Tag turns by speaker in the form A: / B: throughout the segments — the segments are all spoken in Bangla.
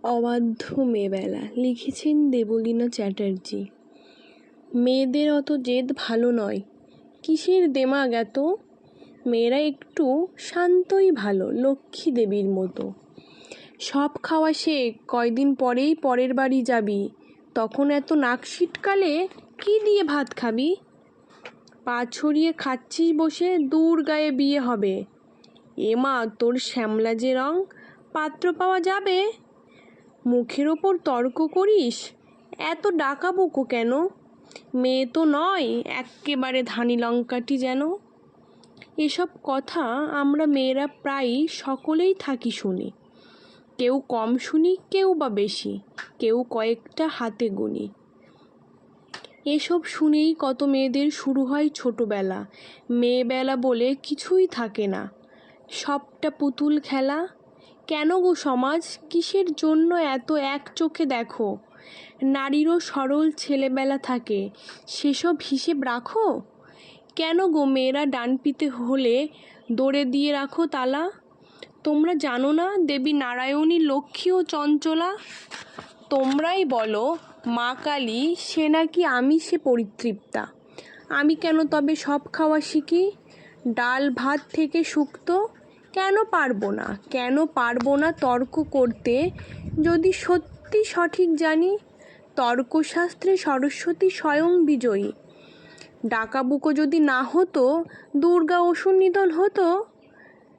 A: অবাধ্য মেয়েবেলা লিখেছেন দেবলীনা চ্যাটার্জি। মেয়েদের অত জেদ ভালো নয়, কিসের দেমাগ এত? মেয়েরা একটু শান্তই ভালো, লক্ষ্মী দেবীর মতো। সব খাওয়া শেখ, কয়দিন পরেই পরের বাড়ি যাবি, তখন এত নাক সিটকালে কি দিয়ে ভাত খাবি? পা ছড়িয়ে খাচ্ছিস বসে, দূর গায়ে বিয়ে হবে। এমা তোর শ্যামলা যে রং, পাত্র পাওয়া যাবে? মুখের ওপর তর্ক করিস, এত ডাকাবুকো কেন? মেয়ে তো নয় এক্কেবারে ধানি লঙ্কাটি যেন। এসব কথা আমরা মেয়েরা প্রায়ই সকলেই থাকি শুনি, কেউ কম শুনি, কেউ বা বেশি, কেউ কয়েকটা হাতে গুনি। এসব শুনেই কত মেয়েদের শুরু হয় ছোটবেলা, মেয়েবেলা বলে কিছুই থাকে না, সবটা পুতুল খেলা। কেন গো সমাজ, কিসের জন্য এত এক চোখে দেখো? নারীরও সরল ছেলেবেলা থাকে, সেসব হিসেব রাখো। কেন গো মেয়েরা ডানপিতে হলে দৌড়ে দিয়ে রাখো তালা? তোমরা জানো না দেবী নারায়ণী লক্ষ্মী ও চঞ্চলা? তোমরাই বলো মা কালী সে নাকি আমিষে পরিতৃপ্তা। আমি কেন তবে সব খাওয়া শিখি, ডাল ভাত থেকে শুক্তো? কেন পারবো না তর্ক করতে, যদি সত্যি সঠিক জানি? তর্কশাস্ত্রে সরস্বতী স্বয়ং বিজয়ী। ডাকাবুকো যদি না হতো, দুর্গা অসুর নিধন হতো।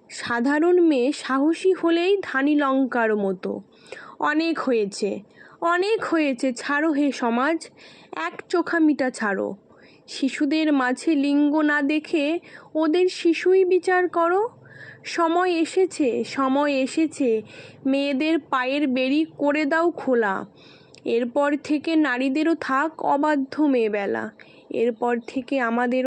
A: সাধারণ মেয়ে সাহসী হলেই ধানি লঙ্কার মতো। অনেক হয়েছে, ছাড়ো হে সমাজ, এক চোখামিটা ছাড়ো। শিশুদের মাঝে লিঙ্গ না দেখে ওদের শিশুই বিচার করো। সময় এসেছে, মেয়েদের পায়ের বেড়ি করে দাও খোলা। এরপর থেকে নারীদেরও থাক অবাধ্য মেয়েবেলা, এরপর থেকে আমাদের